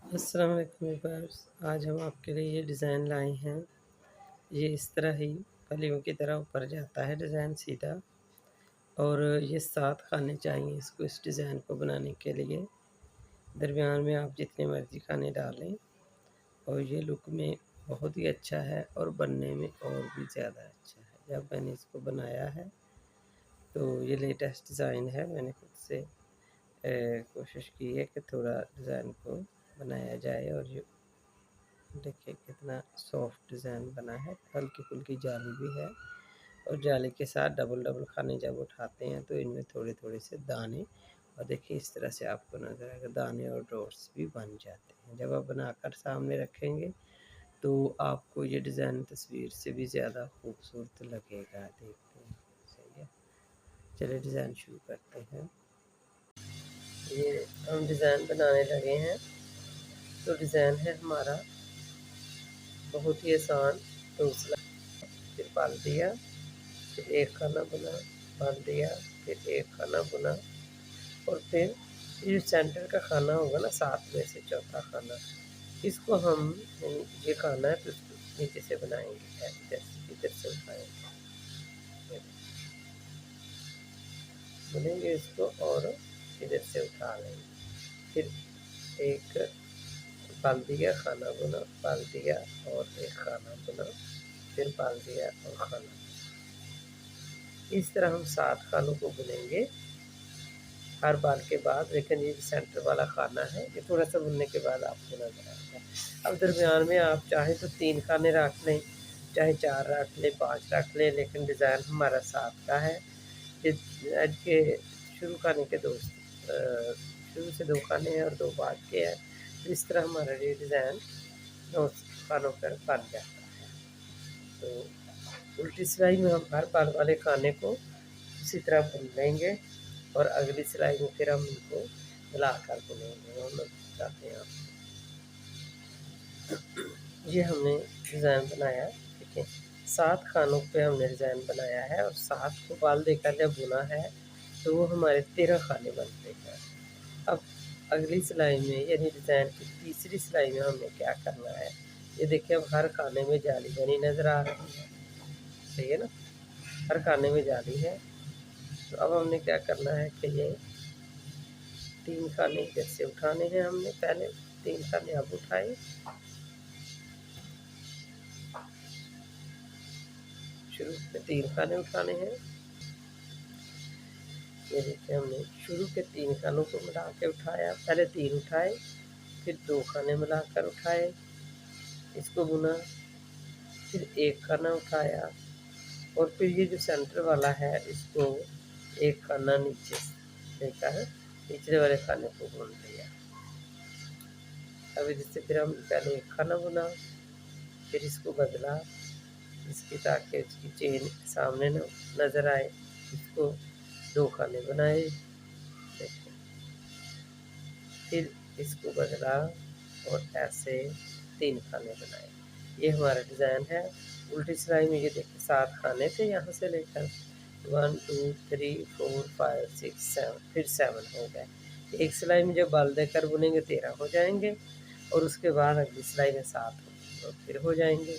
अस्सलाम वालेकुम व्यूअर्स। आज हम आपके लिए ये डिज़ाइन लाए हैं। ये इस तरह ही फलियों की तरह ऊपर जाता है डिज़ाइन सीधा, और ये 7 खाने चाहिए इसको, इस डिज़ाइन को बनाने के लिए। दरमियान में आप जितने मर्ज़ी खाने डालें, और ये लुक में बहुत ही अच्छा है और बनने में और भी ज़्यादा अच्छा है। जब मैंने इसको बनाया है तो ये लेटेस्ट डिज़ाइन है। मैंने खुद से कोशिश की है कि थोड़ा डिज़ाइन को बनाया जाए, और ये देखिए कितना सॉफ्ट डिज़ाइन बना है। हल्की-फुल्की जाली भी है, और जाली के साथ डबल-डबल खाने जब उठाते हैं तो इनमें थोड़े-थोड़े से दाने, और देखिए इस तरह से आपको नज़र आएगा दाने और डॉट्स भी बन जाते हैं। जब आप बनाकर सामने रखेंगे तो आपको ये डिज़ाइन तस्वीर से भी ज़्यादा खूबसूरत लगेगा। देखते हैं, सही है। चलिए डिज़ाइन शुरू करते हैं। ये हम डिज़ाइन बनाने लगे हैं। तो डिज़ाइन है हमारा बहुत ही आसान। दूसरा, फिर पाल दिया, फिर एक खाना बुना, बाँध दिया, फिर एक खाना बुना, और फिर ये जो सेंटर का खाना होगा ना, 7 में से चौथा खाना, इसको हम ये खाना है तो इसको नीचे से बनाएँगे, इधर से उठाएँगे, ये बुनेंगे इसको और इधर से उठा लेंगे। फिर एक पाल दिया, खाना बुना, पाल दिया और एक खाना बुना, फिर पाल दिया और खाना। इस तरह हम 7 खानों को बुनेंगे हर बार के बाद। लेकिन ये जो सेंटर वाला खाना है ये थोड़ा-सा भुनने के बाद आपको नज़र आएगा। अब दरमियान में आप चाहें तो 3 खाने रख लें, चाहे 4 रख लें, 5 रख लें, लेकिन डिज़ाइन हमारा 7 का है। ये आज के शुरू खाने के शुरू से 2 खाने हैं और 2 बाद के हैं। तो इस तरह हमारा ये डिज़ाइन 9 खानों पर बन जाता है। तो उल्टी सिलाई में हम हर बार वाले खाने को उसी तरह बुन लेंगे, और अगली सिलाई में फिर हम इनको मिलाकर बुनेंगे। और मैं बताते हैं आपको, ये हमने डिज़ाइन बनाया, ठीक है। 7 खानों पे हमने डिज़ाइन बनाया है, और 7 को बाल देकर जब बुना है तो वो हमारे 13 खाने बनते हैं। अब अगली सिलाई में यानी डिज़ाइन की तीसरी सिलाई में हमने क्या करना है, ये देखिए अब हर खाने में जाली बनी नज़र आ रही है, सही है ना? हर खाने में जाली है। तो अब हमने क्या करना है कि ये 3 खाने इधर से उठाने हैं हमने, पहले 3 खाने अब उठाए, शुरू में 3 खाने उठाने हैं। ये देखिए हमने शुरू के 3 खानों को मिला के उठाया, पहले 3 उठाए, फिर 2 खाने मिलाकर उठाए, इसको बुना, फिर 1 खाना उठाया, और फिर ये जो सेंटर वाला है इसको 1 खाना नीचे लेकर निचले वाले खाने को बुन लिया। अब इधर से फिर हम पहले 1 खाना बुना, फिर इसको बदला, इसकी ताकि इसकी चेन सामने न नज़र आए, इसको 2 खाने बनाए, देखिए। फिर इसको बदला और ऐसे 3 खाने बनाए। ये हमारा डिज़ाइन है। उल्टी सिलाई में ये देखिए 7 खाने थे, यहाँ से लेकर 1 2 3 4 5 6 7, फिर 7 हो गए। एक सिलाई में जब बाल देकर बुनेंगे 13 हो जाएँगे, और उसके बाद अगली सिलाई में 7 और फिर हो जाएँगे।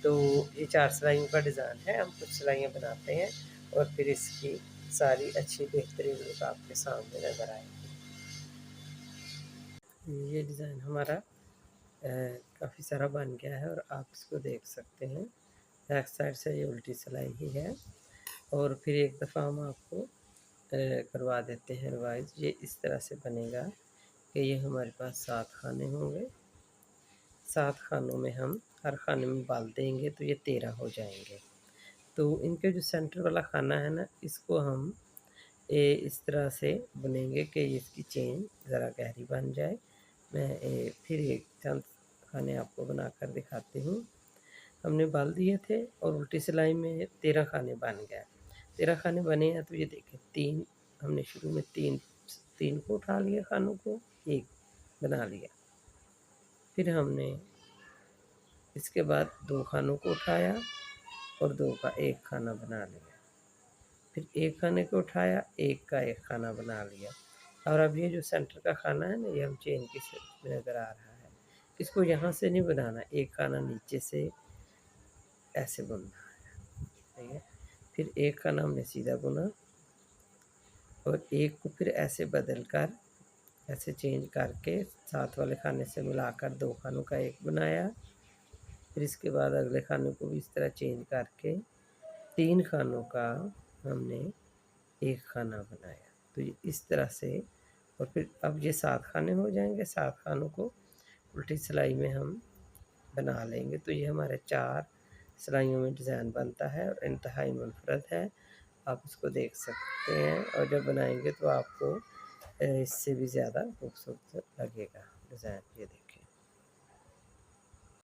तो ये 4 सिलाइयों का डिज़ाइन है। हम कुछ सिलाइयाँ बनाते हैं और फिर इसकी सारी अच्छी बेहतरीन लुक आपके सामने नज़र आएगी। ये डिज़ाइन हमारा काफ़ी सारा बन गया है, और आप इसको देख सकते हैं। बैक साइड से ये उल्टी सिलाई ही है, और फिर एक दफ़ा हम आपको करवा देते हैं रिवाइज़। ये इस तरह से बनेगा कि ये हमारे पास 7 खाने होंगे। 7 खानों में हम हर खाने में बाल देंगे तो ये 13 हो जाएँगे। तो इनके जो सेंटर वाला खाना है ना, इसको हम इस तरह से बुनेंगे कि इसकी चेन ज़रा गहरी बन जाए। मैं फिर एक चंद खाने आपको बनाकर दिखाती हूँ। हमने बाल दिए थे और उल्टी सिलाई में 13 खाने बन गए। 13 खाने बने हैं, तो ये देखें 3 हमने शुरू में 3 को उठा लिया खानों को, 1 बना लिया। फिर हमने इसके बाद 2 खानों को उठाया और 2 का 1 खाना बना लिया। फिर 1 खाने को उठाया, 1 का 1 खाना बना लिया। और अब ये जो सेंटर का खाना है ना, ये हम चेन की शेप में नज़र आ रहा है। इसको यहाँ से नहीं बनाना, एक खाना नीचे से ऐसे बुनना है, ठीक है। फिर एक खाना हमने सीधा बुना और एक को फिर ऐसे बदल कर, ऐसे चेंज करके साथ वाले खाने से मिलाकर 2 खानों का एक बनाया। फिर इसके बाद अगले खाने को भी इस तरह चेंज करके 3 खानों का हमने एक खाना बनाया। तो ये इस तरह से, और फिर अब ये 7 खाने हो जाएंगे। 7 खानों को उल्टी सिलाई में हम बना लेंगे। तो ये हमारे 4 सिलाइयों में डिज़ाइन बनता है और इंतहाई मुनफरद है। आप इसको देख सकते हैं और जब बनाएंगे तो आपको इससे भी ज़्यादा खूबसूरत लगेगा डिज़ाइन। ये देखिए।